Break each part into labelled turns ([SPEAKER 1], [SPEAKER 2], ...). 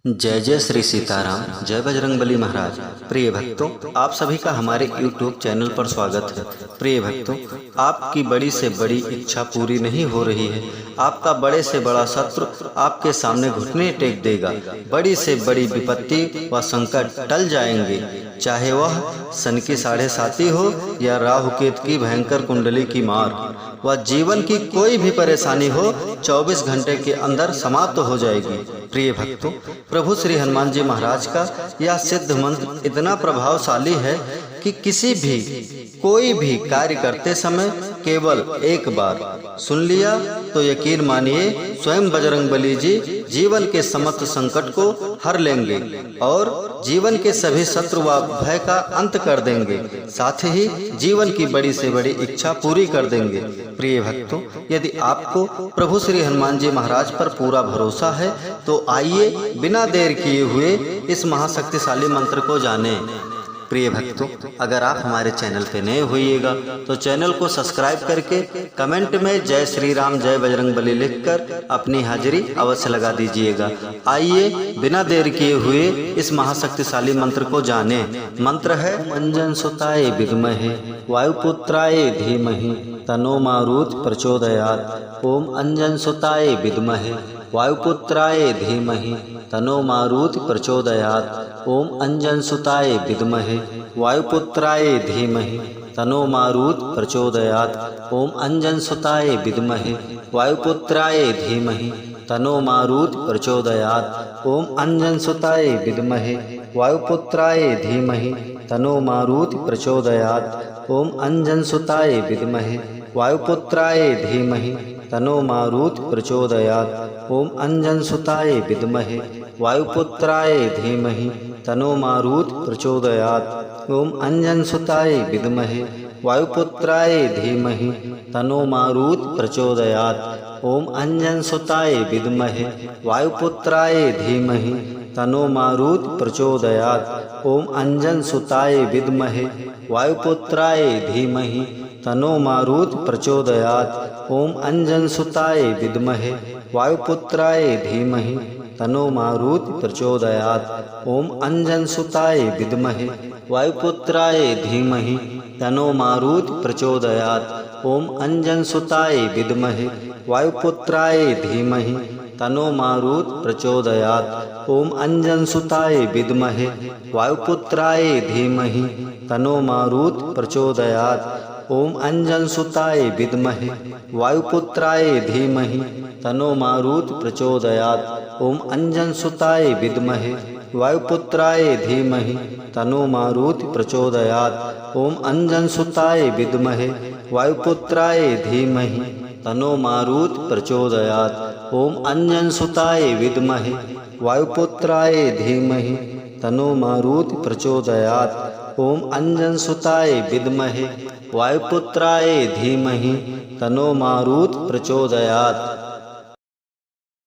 [SPEAKER 1] जय जय श्री सीताराम, जय बजरंगबली महाराज। प्रिय भक्तों, आप सभी का हमारे YouTube चैनल पर स्वागत है। प्रिय भक्तों, आपकी बड़ी से बड़ी इच्छा पूरी नहीं हो रही है। आपका बड़े से बड़ा शत्रु आपके सामने घुटने टेक देगा। बड़ी से बड़ी विपत्ति व संकट टल जाएंगे, चाहे वह सन की 7.5 हो या राहु केतु की भयंकर कुंडली की मार। वह जीवन की कोई भी परेशानी हो 24 घंटे के अंदर समाप्त हो जाएगी। प्रिय भक्तों, प्रभु श्री हनुमान जी महाराज का यह सिद्ध मंत्र इतना प्रभावशाली है कि किसी भी कोई भी कार्य करते समय केवल एक बार सुन लिया तो यकीन मानिए स्वयं बजरंगबली जी जीवन के समस्त संकट को हर लेंगे और जीवन के सभी शत्रु व भय का अंत कर देंगे, साथ ही जीवन की बड़ी से बड़ी इच्छा पूरी कर देंगे। प्रिय भक्तों, यदि आपको प्रभु श्री हनुमान जी महाराज पर पूरा भरोसा है तो आइए बिना देर किए हुए इस महाशक्तिशाली मंत्र को जानें। प्रिय भक्तों, अगर आप हमारे चैनल पे नए होइएगा तो चैनल को सब्सक्राइब करके कमेंट में जय श्री राम जय बजरंगबली लिखकर अपनी हाजिरी अवश्य लगा दीजिएगा। आइए बिना देर किए हुए इस महाशक्तिशाली मंत्र को जानें। मंत्र है अंजन सुताय विद्महे वायुपुत्राय धीमहि तनो मारुत प्रचोदयात्। ओम अंजन सुताय विद्महे वायुपुत्राय धीमहि तनो मारुति प्रचोदयात्। ओम अंजन सुताय विद्महे वायुपुत्राय धीमहि तनो मारुति प्रचोदयात्। ओम अंजन सुताय विद्महे वायुपुत्राय धीमहि तनो मारुति प्रचोदयात्। ओम अंजन सुताय विद्महे वायुपुत्राय धीमहि तनो मारुति प्रचोदयात्। ओम अंजन सुताय विद्महे वायुपुत्राय धीमहि तनो मारुति प्रचोदयात्। ओम अंजन सुताय विद्महे वायुपुत्राय धीमहि तनो मारुति प्रचोदयात्। ओम अंजन सुताय विद्महे वायुपुत्राय धीमहि तनो मारुति प्रचोदयात्। ओम अंजन सुताय विद्महे वायुपुत्राय धीमहि तनो मारुति प्रचोदयात्। ओम अंजन सुताय विद्महे वायुपुत्राय धीमहि तनो मारुति प्रचोदयात्। ओम अंजन सुताय विद्महे वायुपुत्राय धीमहि तनो मारुति प्रचोदयात्। ओम अंजन सुताय विद्महे वायुपुत्राय धीमहि तनो मारुति प्रचोदयात्। ओम अंजन सुताय विद्महे वायुपुत्राय धीमहि तनो मारुति प्रचोदयात्। ओम अंजन सुताय विद्महे वायुपुत्राय धीमहि तनो मारुति प्रचोदयात्। ओम अंजन सुताय विद्महे वायुपुत्राय धीमहि तनो मारुति प्रचोदयात्। ओम अंजन सुताय विद्महे वायुपुत्राय धीमहि तनो मारुति प्रचोदयात्। ओम अंजन सुताय विद्महे वायुपुत्राय धीमहि तनो मारुति प्रचोदयात्। ओम अंजन सुताय विद्महे वायुपुत्राय धीमहि तनो मारुति प्रचोदयात्। ओम अंजन सुताय विद्महे वायुपुत्राय धीमहि तनो मारुति प्रचोदयात्।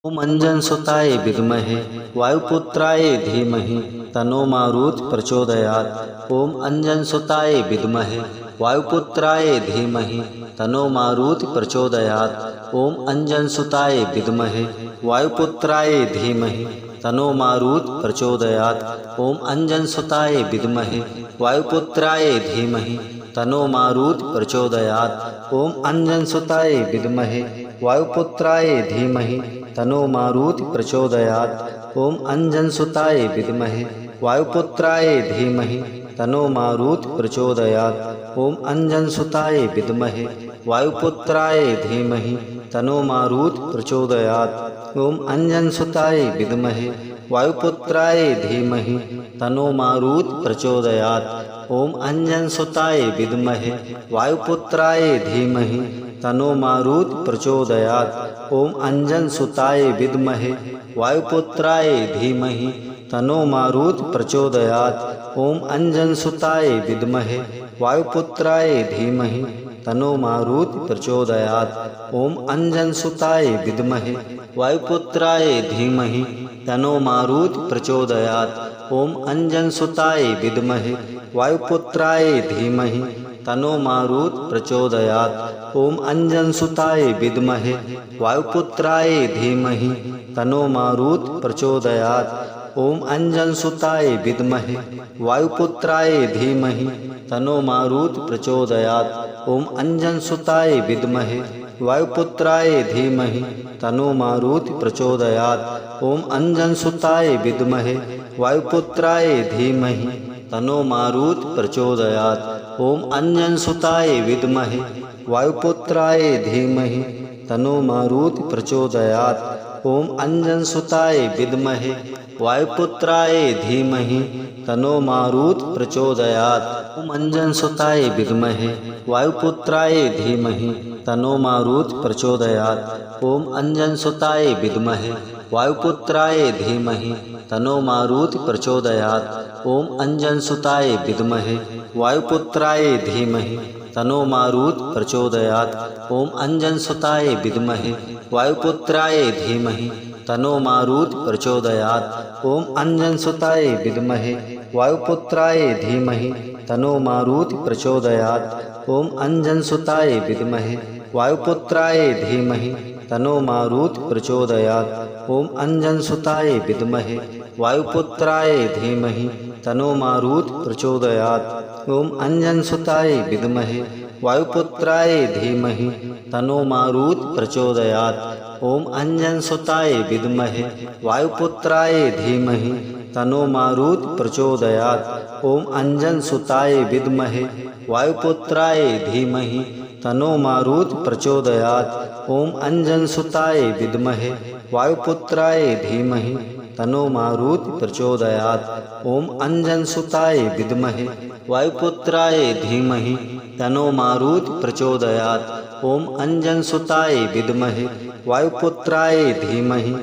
[SPEAKER 1] ओम अंजन सुताय विद्महे वायुपुत्राय धीमहि तनो मारुति प्रचोदयात्। ओम अंजन सुताय विद्महे वायुपुत्राय धीमहि तनो मारुति प्रचोदयात्। ओम अंजन सुताय विद्महे वायुपुत्राय धीमहि तनो मारुति प्रचोदयात्। ओम अंजन सुताय विद्महे वायुपुत्राय धीमहि तनो मारुति प्रचोदयात्। ओम अंजन सुताय विद्महे वायुपुत्राय धीमहि तनो मारुति प्रचोदयात्। ओम अंजन सुताय विद्महे वायुपुत्राय धीमहि तनो मारुति प्रचोदयात्। ओम अंजन सुताय विद्महे वायुपुत्राय धीमहि तनो मारुति प्रचोदयात्। ओम अंजन सुताय विद्महे वायुपुत्राय धीमहि तनो मारुति प्रचोदयात्। ओम अंजन सुताय विद्महे वायुपुत्राय धीमहि तनो मारुति प्रचोदयात्। ओम अंजन सुताय विद्महे वायुपुत्राय धीमहि तनो मारुति प्रचोदयात्। ओम अंजन सुताय विद्महे वायुपुत्राय धीमहि तनो मारुति प्रचोदयात्। ओम अंजन सुताय विद्महे वायुपुत्राय धीमहि तनो मारुति प्रचोदयात्। ओम अंजन सुताय विद्महे वायुपुत्राय धीमहि तनो मारुति प्रचोदयात्। ओम अंजनसुताय विद्महे वायुपुत्राय धीमहि तन्नो मारुत प्रचोदयात्। ओम अंजनसुताय विद्महे वायुपुत्राय धीमहि तन्नो मारुत प्रचोदयात्। ओम अंजनसुताय विद्महे वायुपुत्राय धीमहि तन्नो मारुत प्रचोदयात्। ओम अंजनसुताय विद्महे वायुपुत्राय धीमहि तन्नो मारुत प्रचोदयात्। ओम अंजनसुताय विद्महे वायुपुत्राय धीमहि तन्नो मारुत प्रचोदयात्। ओम अंजनसुताय विद्महे वायुपुत्राय धीमहि तन्नो मारुत प्रचोदयात्। ओम अंजनसुताय विद्महे वायुपुत्राय धीमहि तन्नो मारुत प्रचोदयात्। ओम अंजनसुताय विद्महे वायुपुत्राय धीमहि तन्नो मारुत प्रचोदयात्। ओम अंजनसुताय विद्महे वायुपुत्राय धीमहि तन्नो मारुत प्रचोदयात्। ओम अंजनसुताय विद्महे वायुपुत्राय धीमहि तन्नो मारुत प्रचोदयात्। ओम अंजनसुताय विद्महे वायुपुत्राय धीमहि तन्नो मारुत प्रचोदयात्। ओम अंजनसुताय विद्महे वायुपुत्राय धीमहि तन्नो मारुत प्रचोदयात्। ओम अंजनसुताय विद्महे वायुपुत्राय धीमहि तन्नो मारुत प्रचोदयात्। ओम अंजनसुताय विद्महे वायुपुत्राय धीमहि तन्नो मारुत प्रचोदयात्। ओम अंजनसुताय विद्महे वायुपुत्राय धीमहि तन्नो मारुत प्रचोदयात्। ओम अंजनसुताय विद्महे वायुपुत्राय धीमहि तन्नो मारुत प्रचोदयात्। ओम अंजनसुताय विद्महे वायुपुत्राय धीमहि तन्नो मारुत प्रचोदयात्। ओम अंजनसुताय विद्महे वायुपुत्राय धीमहि तन्नो मारुत प्रचोदयात्। ओम अंजनसुताय विद्महे वायुपुत्राय धीमहि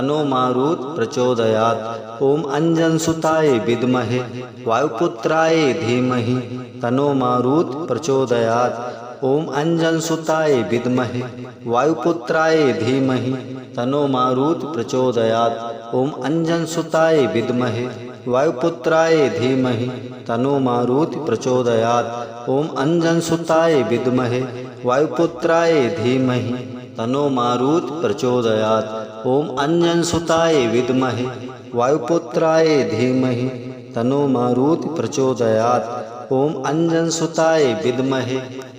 [SPEAKER 1] तन्नो मारुत प्रचोदयात्। ओम अंजनसुताय विद्महे वायुपुत्राय धीमहि तन्नो मारुत प्रचोदयात्। ओम अंजनसुताय विद्महे वायुपुत्राय धीमहि तन्नो मारुत प्रचोदयात्। ओम अंजनसुताय विद्महे वायुपुत्राय धीमहि तन्नो मारुत प्रचोदयात्। ओम अंजनसुताय विद्महे वायुपुत्राय धीमहि तन्नो मारुत प्रचोदयात्। ओम अंजनसुताय विद्महे वायुपुत्राय धीमहि तन्नो मारुत प्रचोदयात्। ओम अंजनसुताय विद्महे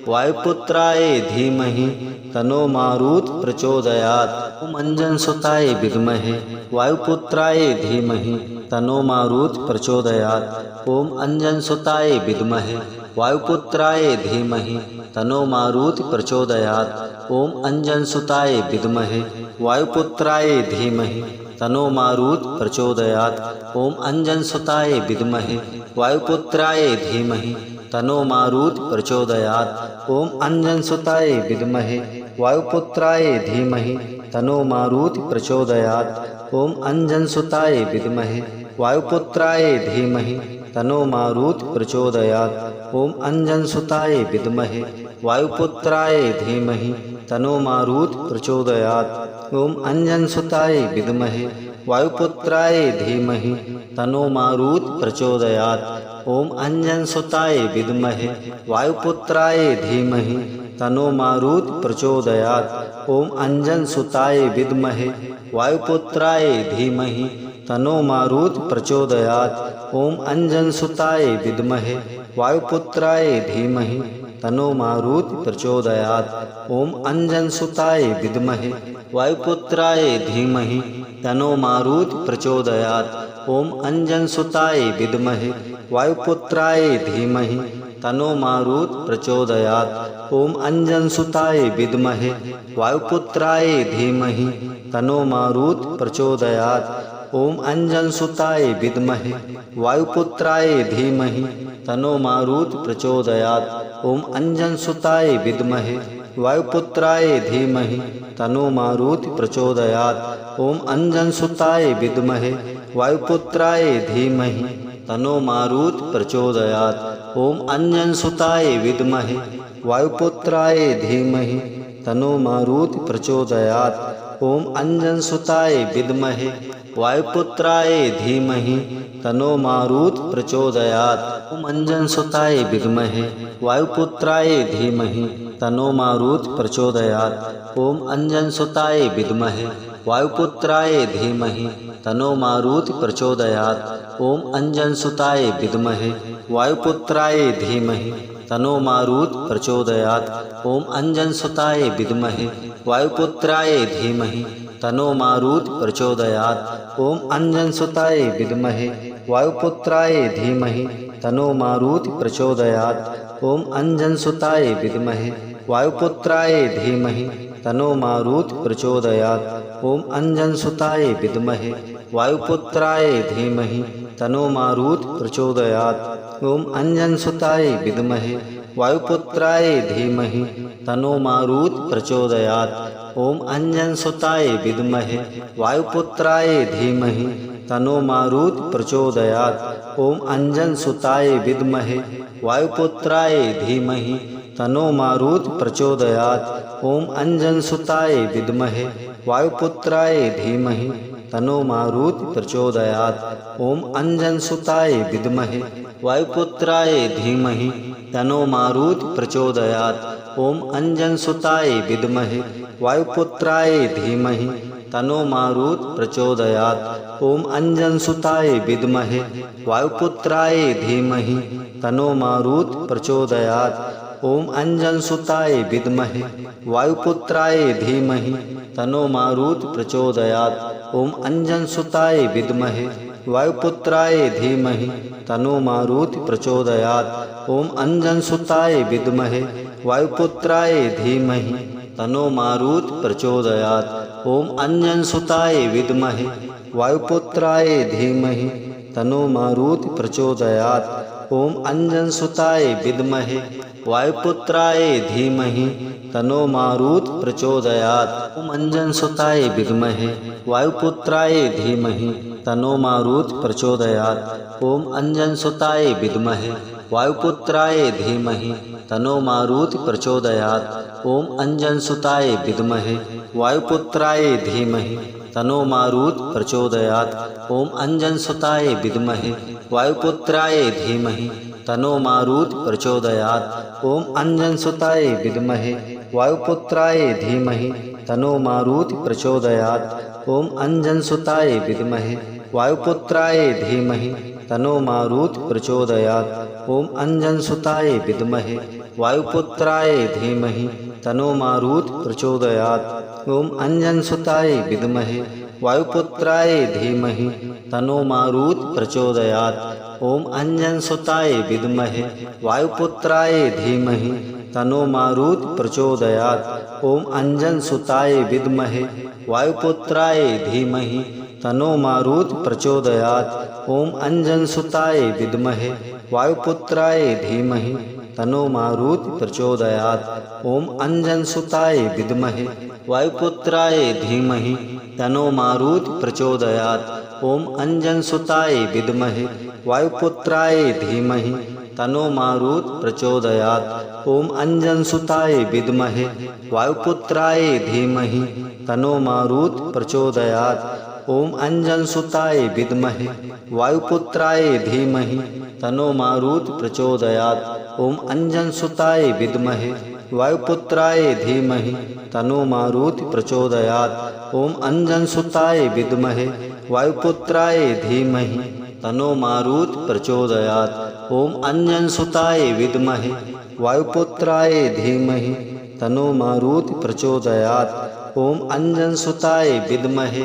[SPEAKER 1] वायुपुत्राय धीमहि तन्नो मारुत प्रचोदयात्। ओम अंजनसुताय विद्महे वायुपुत्राय धीमहि तन्नो मारुत प्रचोदयात्। ओम अंजनसुताय विद्महे वायुपुत्राय धीमहि तन्नो मारुत प्रचोदयात्। ओम अंजनसुताय विद्महे वायुपुत्राय धीमहि तन्नो मारुत प्रचोदयात्। ओम अंजनसुताय विद्महे वायुपुत्राय धीमहि तन्नो मारुत प्रचोदयात्। ओम अंजनसुताय विद्महे वायुपुत्राय धीमहि तन्नो मारुत प्रचोदयात्। ओम अंजनसुताय विद्महे वायुपुत्राय धीमहि तन्नो मारुत प्रचोदयात्। ओम अंजनसुताय विद्महे वायुपुत्राय धीमहि तन्नो मारुत प्रचोदयात्। ओम अंजनसुताय विद्महे वायुपुत्राय धीमहि तन्नो मारुत प्रचोदयात्। ओम अंजनसुताय विद्महे वायुपुत्राय धीमहि तन्नो मारुत प्रचोदयात्। ओम अंजनसुताय विद्महे वायुपुत्राय धीमहि तन्नो मारुत प्रचोदयात्। ओम अंजनसुताय विद्महे वायुपुत्राय धीमहि तन्नो मारुत प्रचोदयात्। ओम अंजनसुताय विद्महे वायुपुत्राय धीमहि तन्नो मारुत प्रचोदयात्। ओम अंजनसुताय विद्महे वायुपुत्राय धीमहि तन्नो मारुत प्रचोदयात्। ओम अंजनसुताय विद्महे वायुपुत्राय धीमहि तन्नो मारुत प्रचोदयात्। ओम अंजनसुताय विद्महे वायुपुत्राय धीमहि तन्नो मारुत प्रचोदयात्। ओम अंजनसुताय विद्महे वायुपुत्राय धीमहि तन्नो मारुत प्रचोदयात्। ओम अंजनसुताय विद्महे वायुपुत्राय धीमहि तन्नो मारुत प्रचोदयात्। ओम अंजनसुताय विद्महे वायुपुत्राय धीमहि तन्नो मारुत प्रचोदयात्। ओम अंजनसुताय विद्महे वायुपुत्राय धीमहि तन्नो मारुत प्रचोदयात्। ओम अंजनसुताय विद्महे वायुपुत्राय धीमहि तनो मारुत प्रचोदयात्। ओम अंजनसुताय विद्महे वायुपुत्राय धीमहि तनो मारुत प्रचोदयात्। ओम अंजनसुताय विद्महे वायुपुत्राय धीमहि तनो मारुत प्रचोदयात्। ओम अंजनसुताय विद्महे वायुपुत्राय धीमहि तनो मारुत प्रचोदयात्। ओम अंजनसुताय विद्महे वायुपुत्राय धीमहि तनो मारुत प्रचोदयात्। ओम अंजनसुताय विद्महे वायुपुत्राय धीमहि तनो मारुत प्रचोदयात्। ओम अंजनसुताय विद्महे वायुपुत्राय धीमहि तनो मारुत प्रचोदयात्। ओम अंजनसुताय विद्महे वायुपुत्राय धीमहि तनो मारुत प्रचोदयात्। ओम अंजनसुताय विद्महे वायुपुत्राय धीमहि तनो मारुत प्रचोदयात्। ओम अंजनसुताय विद्महे वायुपुत्राय धीमहि तनो मारुत प्रचोदयात्। ओम अंजनसुताय विद्महे वायुपुत्राय धीमहि तनो मारुत प्रचोदयात्। ओम अंजनसुताय विद्महे वायुपुत्राय धीमहि तनो मारुत प्रचोदयात्। ओम अंजनसुताय विद्महे वायुपुत्राय धीमहि तनो मारुत प्रचोदयात्। ओम अंजनसुताय विद्महे वायुपुत्राय धीमहि तनो मारुत प्रचोदयात्। ओम अंजनसुताय विद्महे वायुपुत्राय धीमहि तनो मारुत प्रचोदयात्। ओम अंजनसुताय विद्महे वायुपुत्राय धीमहि तनो मारुत प्रचोदयात्। ओम अंजनसुताय विद्महे वायुपुत्राय धीमहि तनो मारुत प्रचोदयात्। ओम अंजनसुताय विद्महे वायुपुत्राय धीमहि तनो मारुत प्रचोदयात्। ओम अंजनसुताय विद्महे वायुपुत्राय धीमहि तनो मारुत प्रचोदयात्। ओम अंजनसुताय विद्महे वायुपुत्राय धीमहि तनो मारुत प्रचोदयात्। ओम अंजनसुताय विद्महे वायुपुत्राय धीमहि तनो मारुत प्रचोदयात्। ओम अंजनसुताय विद्महे वायुपुत्राय धीमहि तनो मारुत प्रचोदयात्। ओम अंजनसुताय विद्महे वायुपुत्राय धीमहि तनो मारुत प्रचोदयात्। ओम अंजनसुताय विद्महे वायुपुत्राय धीमहि तनो मारुत प्रचोदयात्। ओम अंजनसुताय विद्महे वायुपुत्राय धीमहि तनो मारुत प्रचोदयात्। ओम अंजनसुताय विद्महे वायुपुत्राय धीमहि तनो मारुत प्रचोदयात्। ओम अंजनसुताय विद्महे वायुपुत्राय धीमहि तनो मारुत प्रचोदयात्। ओम अंजनसुताय विद्महे वायुपुत्राय धीमहि तनो मारुत प्रचोदयात्। ओम अंजनसुताय विद्महे वायुपुत्राय धीमहि तनो मारुत प्रचोदयात्। ओम अंजनसुताय विद्महे वायुपुत्राय धीमहि तनो मारुत प्रचोदयात्। ओम अंजनसुताय विद्महे वायुपुत्राय धीमहि तनो मारुत प्रचोदयात्। ओम अंजनसुताय विद्महे वायुपुत्राय धीमहि तनो मारुत प्रचोदयात्। ओम अंजनसुताय विद्महे वायुपुत्राय धीमहि तनो मारुत प्रचोदयात्। ओम अंजनसुताय विद्महे वायुपुत्राय धीमहि तनो मारुत प्रचोदयात्। ओम अंजनसुताय विद्महे वायुपुत्राय धीमहि तनो मारुत प्रचोदयात्। ओम अंजनसुताय विद्महे वायुपुत्राय धीमहि तनो मारुत प्रचोदयात्। ओम अंजनसुताय विद्महे वायुपुत्राय धीमहि तनो मारुत प्रचोदयात्। ओम अंजनसुताय विद्महे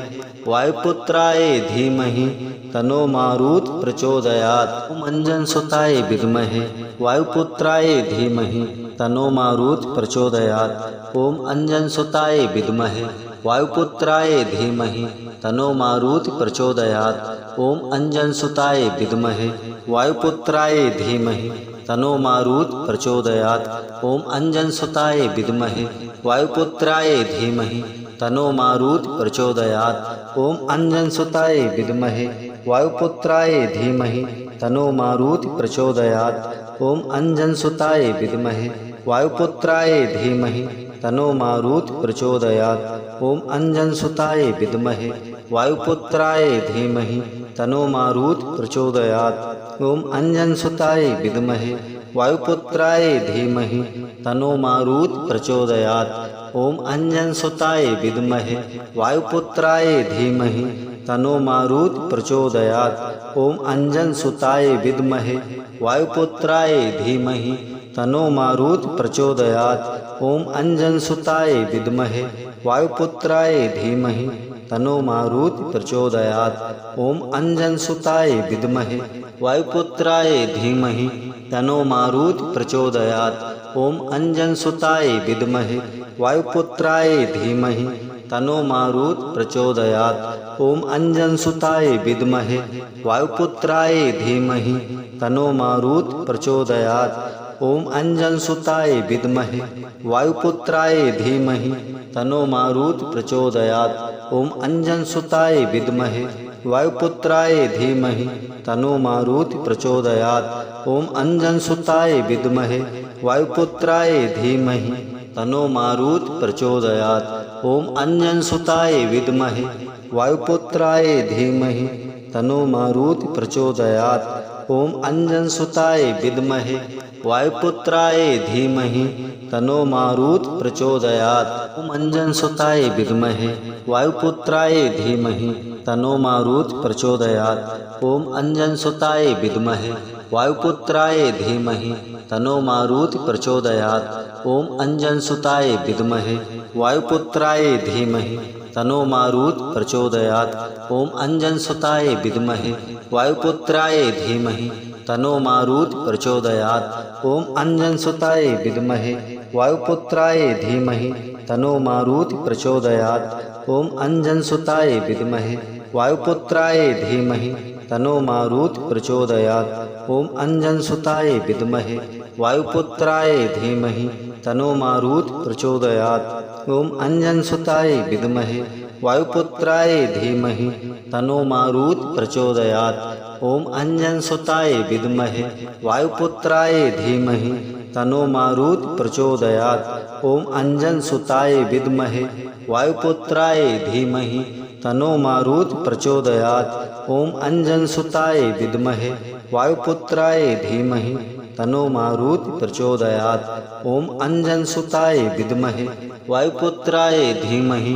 [SPEAKER 1] वायुपुत्राय धीमहि तनो मारुत प्रचोदयात्। ओम अंजनसुताय विद्महे वायुपुत्राय धीमहि तनो मारुत प्रचोदयात्। ओम अंजनसुताय विद्महे वायुपुत्राय धीमहि तनो मारुत प्रचोदयात्। ओम अंजनसुताय विद्महे वायुपुत्राय धीमहि तनो मारुत प्रचोदयात्। ओम अंजनसुताय विद्महे वायुपुत्राय धीमहि तनो मारुत प्रचोदयात्। ओम अंजनसुताय विद्महे वायुपुत्राय धीमहि तनो मारुत प्रचोदयात्। ओम अंजनसुताय विद्महे वायुपुत्राय धीमहि तनो मारुत प्रचोदयात्। ओम अंजनसुताय विद्महे वायुपुत्राय धीमहि तनो मारुत प्रचोदयात्। ओम अंजनसुताय विद्महे वायुपुत्राय धीमहि तन्नो मारुत प्रचोदयात्। ओम अंजनसुताय विद्महे वायुपुत्राय धीमहि तन्नो मारुत प्रचोदयात्। ओम अंजनसुताय विद्महे वायुपुत्राय धीमहि तन्नो मारुत प्रचोदयात्। ओम अंजनसुताय विद्महे वायुपुत्राय धीमहि तन्नो मारुत प्रचोदयात्। ओम अंजनसुताय विद्महे वायुपुत्राय धीमहि तन्नो मारुत प्रचोदयात्। ओम अंजनसुताय विद्महे वायुपुत्राय धीमहि तन्नो मारुत प्रचोदयात्। ओम अंजनसुताय विद्महे वायुपुत्राय धीमहि तन्नो मारुत प्रचोदयात्। ओम अंजनसुताय विद्महे वायुपुत्राय धीमहि तन्नो मारुत प्रचोदयात्। ओम अंजनसुताय विद्महे वायुपुत्राय धीमहि तन्नो मारुत प्रचोदयात्। ओम अंजनसुताय विद्महे वायुपुत्राय धीमहि तन्नो मारुत प्रचोदयात्। ओम अंजनसुताय विद्महे वायुपुत्राय धीमहि तन्नो मारुत प्रचोदयात्। ओम अंजनसुताय विद्महे वायुपुत्राय धीमहि तन्नो मारुत प्रचोदयात्। ओम अंजनसुताय विद्महे वायुपुत्राय धीमहि तन्नो मारुत प्रचोदयात्। ओम अंजनसुताय विद्महे वायुपुत्राय धीमहि तन्नो मारुत प्रचोदयात्। ओम अंजनसुताय विद्महे वायुपुत्राय धीमहि तन्नो मारुत प्रचोदयात्। ओम अंजनसुताय विद्महे वायुपुत्राय धीमहि तन्नो मारुत प्रचोदयात्। ओम अंजनसुताय विद्महे वायुपुत्राय धीमहि तन्नो मारुत प्रचोदयात्। ओम अंजनसुताय विद्महे वायुपुत्राय धीमहि तन्नो मारुत प्रचोदयात्। ओम अंजनसुताय विद्महे वायुपुत्राय धीमहि तन्नो मारुत प्रचोदयात्। ओम अंजनसुताय विद्महे वायुपुत्राय धीमहि तन्नो मारुत प्रचोदयात्। ओम अंजनसुताय विद्महे वायुपुत्राय धीमहि तन्नो मारुत प्रचोदयात्। ओम अंजनसुताय विद्महे वायुपुत्राय धीमहि तन्नो मारुत प्रचोदयात्। ओम अंजनसुताय विद्महे वायुपुत्राय धीमहि तन्नो मारुत प्रचोदयात्। ओम अंजनसुताय विद्महे वायुपुत्राय धीमहि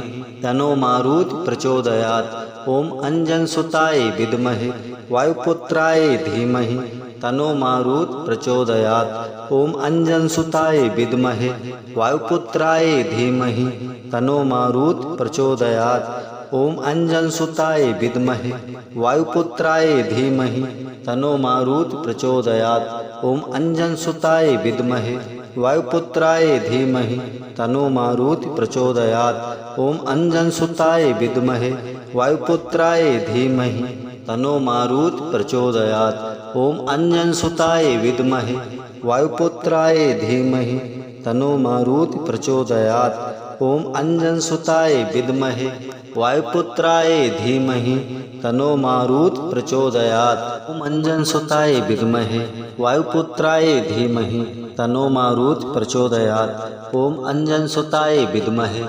[SPEAKER 1] तन्नो मारुत प्रचोदयात्। ओम अंजनसुताय विद्महे वायुपुत्राय धीमहि तन्नो मारुत प्रचोदयात्। ओम अंजनसुताय विद्महे वायुपुत्राय धीमहि तन्नो मारुत प्रचोदयात्। ओम अंजनसुताय विद्महे वायुपुत्राय धीमहि तन्नो मारुत प्रचोदयात्। ओम अंजनसुताय विद्महे वायुपुत्राय धीमहि तन्नो मारुत प्रचोदयात्। ओम अंजनसुताय विद्महे वायुपुत्राय धीमहि तन्नो मारुत प्रचोदयात्। ओम अंजनसुताय विद्महे वायुपुत्राय धीमहि तन्नो मारुत प्रचोदयात्। ओम अंजनसुताय विद्महे वायुपुत्राय धीमहि तन्नो मारुत प्रचोदयात्। ओम अंजनसुताय विद्महे वायुपुत्राय धीमहि तन्नो मारुत प्रचोदयात्। ओम अंजनसुताय विद्महे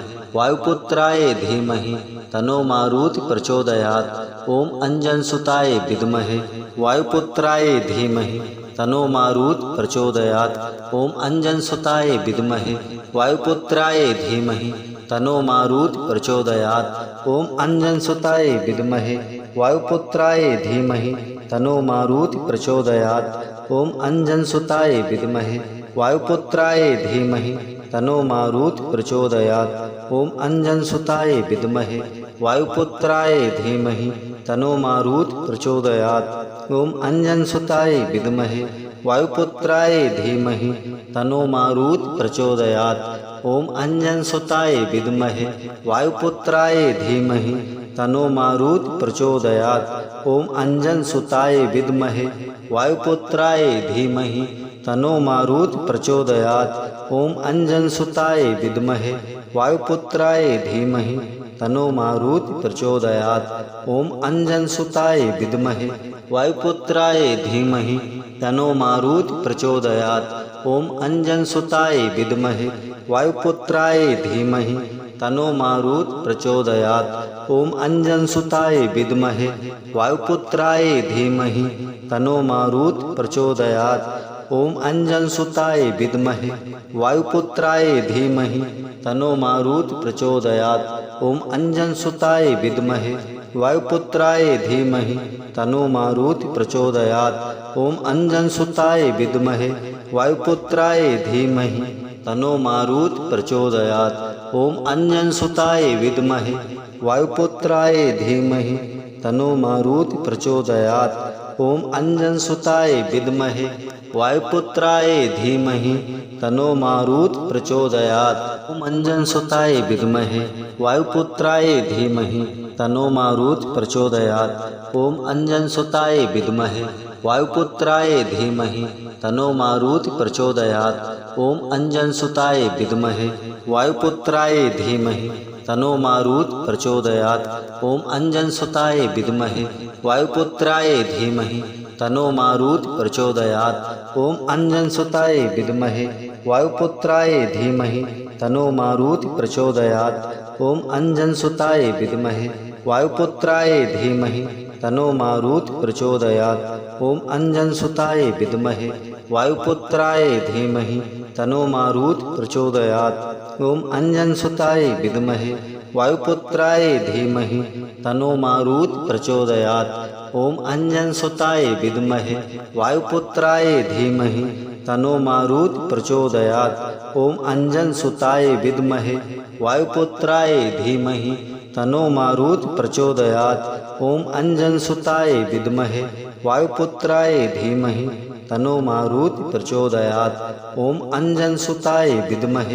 [SPEAKER 1] वायुपुत्राय धीमहि तन्नो मारुत प्रचोदयात्। ओम अंजनसुताय विद्महे वायुपुत्राय धीमहि तन्नो मारुत प्रचोदयात्। ओम अंजनसुताय विद्महे वायुपुत्राय धीमहि तन्नो मारुत प्रचोदयात्। ओम अंजनसुताय विद्महे वायुपुत्राय धीमहि तन्नो मारुत प्रचोदयात्। ओम अंजनसुताय विद्महे वायुपुत्राय धीमहि तन्नो मारुत प्रचोदयात्। ओम अंजनसुताय विद्महे वायुपुत्राय धीमहि तन्नो मारुत प्रचोदयात्। ओम अंजनसुताय विद्महे वायुपुत्राय धीमहि तन्नो मारुत प्रचोदयात्। ओम अंजनसुताय विद्महे वायुपुत्राय धीमहि तन्नो मारुत प्रचोदयात्। ओम अंजनसुताय विद्महे वायुपुत्राय धीमहि तन्नो मारुत प्रचोदयात्। ओम अंजनसुताय विद्महे वायुपुत्राय धीमहि तन्नो मारुत प्रचोदयात्। ओम अंजनसुताय विद्महे वायुपुत्राय धीमहि तन्नो मारुत प्रचोदयात्। ओम अंजनसुताय विद्महे वायुपुत्राय धीमहि तनो मारुत प्रचोदयात्। ओम अंजनसुताय विद्महे वायुपुत्राय धीमहि तनो मारुत प्रचोदयात्। ओम अंजनसुताय विद्महे वायुपुत्राय धीमहि तनो मारुत प्रचोदयात्। ओम अंजनसुताय विद्महे वायुपुत्राय धीमहि तनो मारुत प्रचोदयात्। ओम अंजनसुताय विद्महे वायुपुत्राय धीमहि तनो मारुत प्रचोदयात्। ओम अंजनसुताय विद्महे वायुपुत्राय धीमहि तनो मारुत प्रचोदयात्। ओम अंजनसुताय विद्महे वायुपुत्राय धीमहि तनो मारुत प्रचोदयात्। ओम अंजनसुताय विद्महे वायुपुत्राय धीमहि तनो मारुत प्रचोदयात्। ओम अंजनसुताय विद्महे वायुपुत्राय धीमहि तनो मारुत प्रचोदयात्। ओम अंजनसुताय विद्महे वायुपुत्राय धीमहि तनो मारुत प्रचोदयात्। ओम अंजनसुताय विद्महे वायुपुत्राय धीमहि तनो मारुत प्रचोदयात्। ओम अंजनसुताय विद्महे वायुपुत्राय धीमहि तनो मारुत प्रचोदयात्। ओम अंजनसुताय विद्महे वायुपुत्राय धीमहि तनो मारुत प्रचोदयात्। ओम अंजनसुताय विद्महे वायुपुत्राय धीमहि तनो मारुत प्रचोदयात्। ओम अंजनसुताय विद्महे वायुपुत्राय धीमहि तनो मारुत प्रचोदयात्। ओम अंजनसुताय विद्महे वायुपुत्राय धीमहि तनो मारुत प्रचोदयात्। ओम अंजनसुताय विद्महे वायुपुत्राय धीमहि तनो मारुत प्रचोदयात्। ओम अंजनसुताय विद्महे वायुपुत्राय धीमहि तनो मारुत प्रचोदयात्। ओम अंजनसुताय विद्महे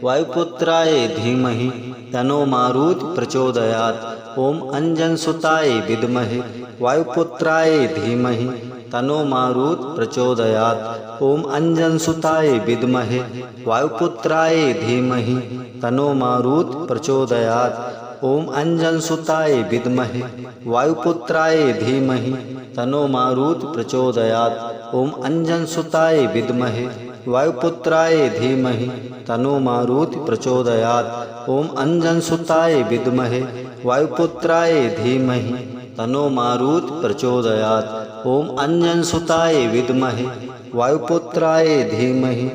[SPEAKER 1] वायुपुत्राय धीमहि तनो मारुत प्रचोदयात्। ओम अंजनसुताय विद्महे वायुपुत्राय धीमहि तनो मारुत प्रचोदयात्। ओम अंजनसुताय विद्महे वायुपुत्राय धीमहि तनो मारुत प्रचोदयात्। ओम अंजनसुताय विद्महे वायुपुत्राय धीमहि तनो मारुत प्रचोदयात्। ओम अंजनसुताय विद्महे वायुपुत्राय धीमहि तनो मारुत प्रचोदयात्। ओम अंजनसुताय विद्महे वायुपुत्राय धीमहि तनो मारुत प्रचोदयात्। ओम अंजनसुताय विद्महे वायुपुत्राय धीमहि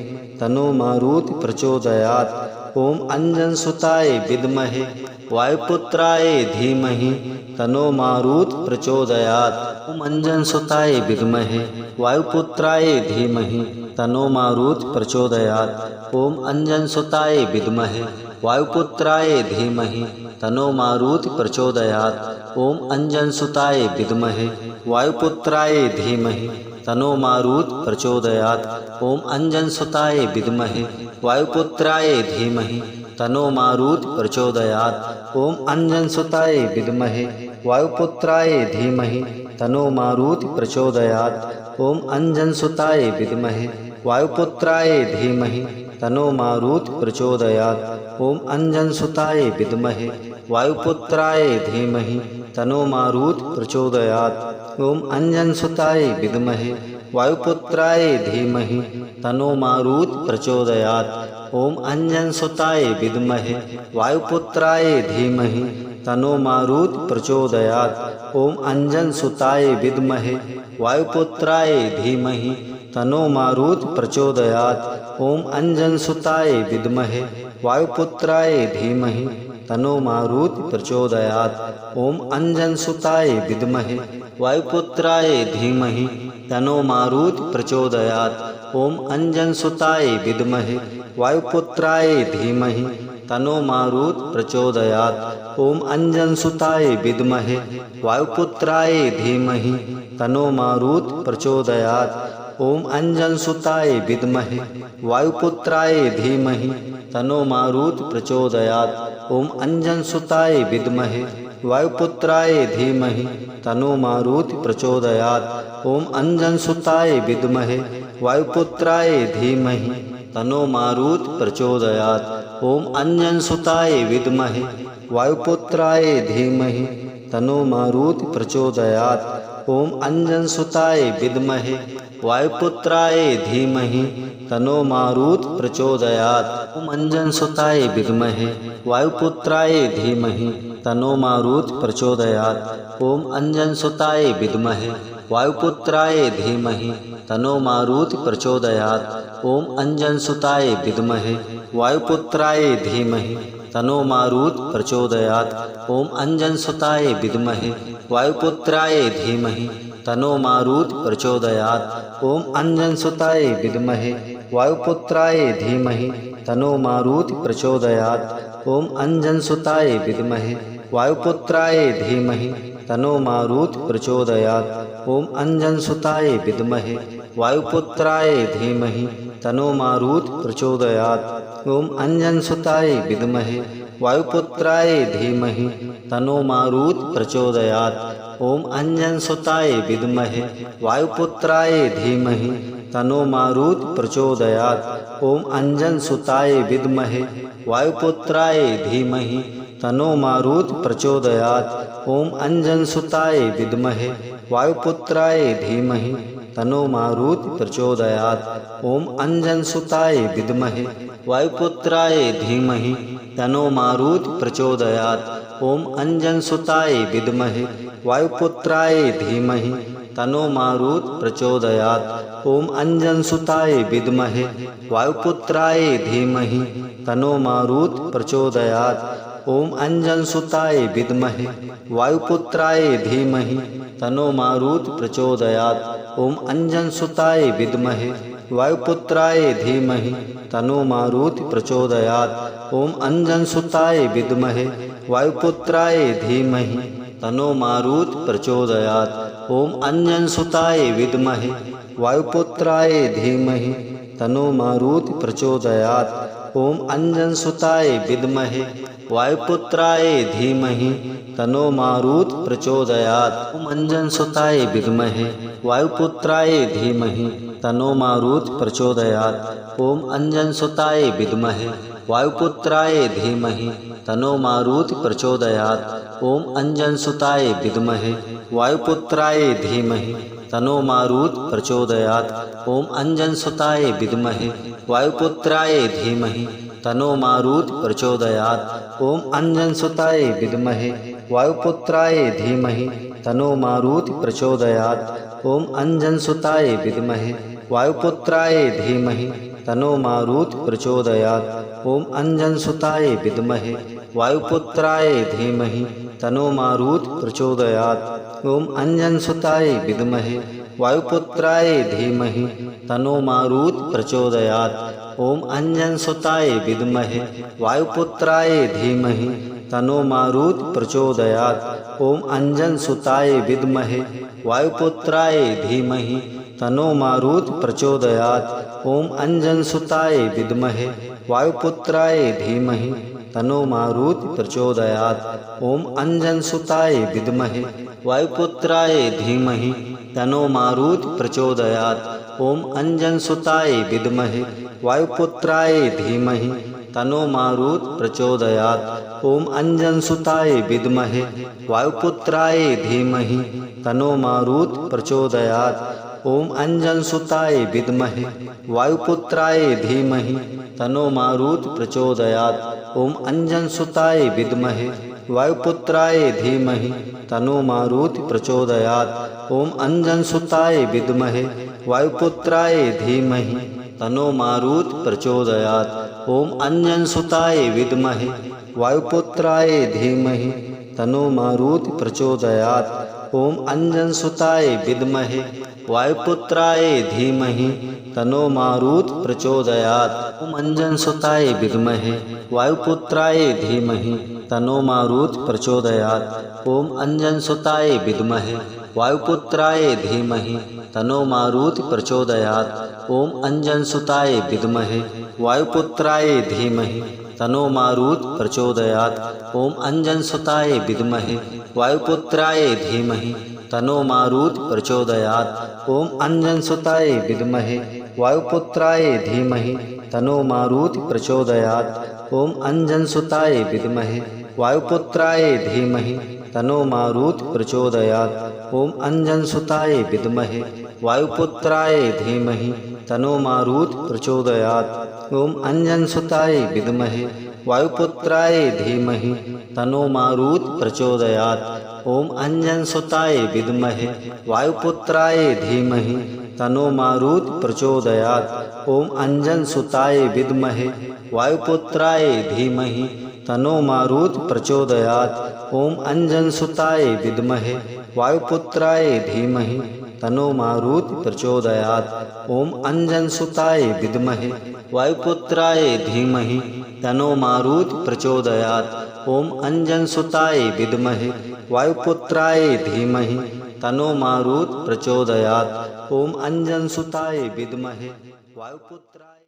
[SPEAKER 1] तनो मारुत प्रचोदयात्। ओम अंजनसुताय विद्महे वायुपुत्राय धीमहि तनो मारुत प्रचोदयात्। ओम अंजनसुताय विद्महे वायुपुत्राय धीमहि तनो मारुत प्रचोदयात्। ओम अंजनसुताय विद्महे वायुपुत्राय धीमहि तनो मारुत प्रचोदयात्। ओम अंजनसुताय विद्महे वायुपुत्राय धीमहि तनो मारुत प्रचोदयात्। ओम अंजनसुताय विद्महे वायुपुत्राय धीमहि तनो मारुत प्रचोदयात्। ओम अंजनसुताय विद्महे वायुपुत्राय धीमहि तनो मारुत प्रचोदयात्। ओम अंजनसुताय विद्महे वायुपुत्राय धीमहि तनो मारुत प्रचोदयात्। ओम अंजनसुताय विद्महे वायुपुत्राय धीमहि तनो मारुत प्रचोदयात्। ओम अंजनसुताय विद्महे वायुपुत्राय धीमहि तनो मारुत प्रचोदयात्। ओम अंजनसुताय विद्महे वायुपुत्राय धीमहि तनो मारुत प्रचोदयात्। ओम अंजनसुताय विद्महे वायुपुत्राय धीमहि तनो मारुत प्रचोदयात्। ओम अंजनसुताय विद्महे वायुपुत्राय धीमहि तनो मारुत प्रचोदयात्। ओम अंजनसुताय विद्महे वायुपुत्राय धीमहि तनो मारुत प्रचोदयात्। ओम अंजनसुताय विद्महे वायुपुत्राय धीमहि तनो मारुत प्रचोदयात्। ओम अंजनसुताय विद्महे वायुपुत्राय धीमहि तनो मारुत प्रचोदयात्। ओम अंजनसुताय विद्महे वायुपुत्राय धीमहि तनो मारुत प्रचोदयात्। ओम अंजनसुताय विद्महे वायुपुत्राय धीमहि तनो मारुत प्रचोदयात्। ओम अंजनसुताय विद्महे वायुपुत्राय धीमहि तनो मारुत प्रचोदयात्। ओम अंजनसुताय विद्महे वायुपुत्राय धीमहि तनो मारुत प्रचोदयात्। ओम अंजनसुताय विद्महे वायुपुत्राय धीमहि तनो मारुत प्रचोदयात्। ओम अंजनसुताय विद्महे वायुपुत्राय धीमहि तनो मारुत प्रचोदयात्। ओम अंजनसुताय विद्महे वायुपुत्राय धीमहि तनो मारुत प्रचोदयात्। ओम अंजनसुताय विद्महे वायुपुत्राय धीमहि तनो मारुत प्रचोदयात्। ओम अंजनसुताय विद्महे वायुपुत्राय धीमहि तनो मारुत प्रचोदयात्। ओम अंजनसुताय विद्महे वायुपुत्राय धीमहि तनो मारुत प्रचोदयात्। ओम अंजनसुताय विद्महे वायुपुत्राय धीमहि तनो मारुत प्रचोदयात्। ओम अंजनसुताय विद्महे वायुपुत्राय धीमहि तनो मारुत प्रचोदयात्। ओम अंजनसुताय विद्महे वायुपुत्राय धीमहि तनो मारुत प्रचोदयात्। ओम अंजनसुताय विद्महे वायुपुत्राय धीमहि तनो मारुत प्रचोदयात्। ओम अंजनसुताय विद्महे वायुपुत्राय धीमहि तनो मारुत प्रचोदयात्। ओम अंजनसुताय विद्महे वायुपुत्राय धीमहि तनो मारुत प्रचोदयात्। ओम अंजनसुताय विद्महे वायुपुत्राय धीमहि तनो मारुत प्रचोदयात्। ओम अंजनसुताय विद्महे वायुपुत्राय धीमहि तनो मारुत प्रचोदयात्। ओम अंजनसुताय विद्महे वायुपुत्राय धीमहि तनो मारुत प्रचोदयात्। ओम अंजनसुताय विद्महे वायुपुत्राय धीमहि तनो मारुत प्रचोदयात्। ओम अंजनसुताय विद्महे वायुपुत्राय धीमहि तनो मारुत प्रचोदयात्। ओम अंजनसुताय विद्महे वायुपुत्राय धीमहि तनो मारुत प्रचोदयात्। ओम अंजनसुताय विद्महे वायुपुत्राय धीमहि तनो मारुत प्रचोदयात्। ओम अंजनसुताय विद्महे वायुपुत्राय धीमहि तनो मारुत प्रचोदयात्। ओम अंजनसुताय विद्महे वायुपुत्राय धीमहि तनो मारुत प्रचोदयात्। ओम अंजनसुताय विद्महे वायुपुत्राय धीमहि तनो मारुत प्रचोदयात्। ओम अंजनसुताय विद्महे वायुपुत्राय धीमहि तनो मारुत प्रचोदयात्। ओम अंजनसुताय विद्महे वायुपुत्राय धीमहि तनो मारुत प्रचोदयात्। ओम अंजनसुताय विद्महे वायुपुत्राय धीमहि तनो मारुत प्रचोदयात्। ओम अंजनसुताय विद्महे वायुपुत्राय धीमहि तनो मारुत प्रचोदयात्। ओम अंजनसुताय विद्महे वायुपुत्राय धीमहि तनो मारुत प्रचोदयात्। ओम अंजनसुताय विद्महे वायुपुत्राय धीमहि तनो मारुत प्रचोदयात्। ओम अंजनसुताय विद्महे वायुपुत्राय धीमहि तनो मारुत प्रचोदयात्। ओम अंजनसुताय विद्महे वायुपुत्राय धीमहि तनो मारुत प्रचोदयात्। ओम अंजनसुताय विद्महे वायुपुत्राय धीमहि तनो मारुत प्रचोदयात्। ओम अंजनसुताय विद्महे वायुपुत्राय धीमहि तनो मारुत प्रचोदयात्। ओम अंजनसुताय विद्महे वायुपुत्राय धीमहि तनो मारुत प्रचोदयात्। ओम अंजनसुताय विद्महे वायुपुत्राय धीमहि तनो मारुत प्रचोदयात्। ओम अंजनसुताय विद्महे वायुपुत्राय धीमहि तनो मारुत प्रचोदयात्। ओम अंजनसुताय विद्महे वायुपुत्राय धीमहि तनो मारुत प्रचोदयात्। ओम अंजनसुताय विद्महे वायुपुत्राय धीमहि तनो मारुत प्रचोदयात्। ओम अंजनसुताय विद्महे वायुपुत्राय धीमहि तनो मारुत प्रचोदयात्। ओम अंजनसुताय विद्महे वायुपुत्राय धीमहि तनो मारुत प्रचोदयात्। ओम अंजनसुताय विद्महे वायुपुत्राय धीमहि तनो मारुत प्रचोदयात्। ओम अंजनसुताय विद्महे वायुपुत्राय धीमहि तनो मारुत प्रचोदयात्। ओम अंजनसुताय विद्महे वायुपुत्राय धीमहि तनो मारुत प्रचोदयात्। ओम अंजनसुताय विद्महे वायुपुत्राय धीमहि तनो मारुत प्रचोदयात्। ओम अंजनसुताय विद्महे वायुपुत्राय धीमहि तनो मारुत प्रचोदयात्। ओम अंजनसुताय विद्महे वायुपुत्राय धीमहि तनो मारुत प्रचोदयात्। ओम अंजनसुताय विद्महे वायुपुत्राय धीमहि तनो मारुत प्रचोदयात्। ओम अंजनसुताय विद्महे वायुपुत्राय धीमहि तनो मारुत प्रचोदयात्। ओम अंजनसुताय विद्महे वायुपुत्राय धीमहि तनो मारुत प्रचोदयात्। ओम अंजनसुताय विद्महे वायुपुत्राय धीमहि तनो मारुत प्रचोदयात्। ओम अंजनसुताय विद्महे वायुपुत्राय धीमहि तनो मारुत प्रचोदयात्। ओम अंजनसुताय विद्महे वायुपुत्राय धीमहि तनो मारुत प्रचोदयात्। ओम अंजनसुताय विद्महे वायुपुत्राय धीमहि तनो मारुत प्रचोदयात्। ओम अंजनसुताय विद्महे वायुपुत्राय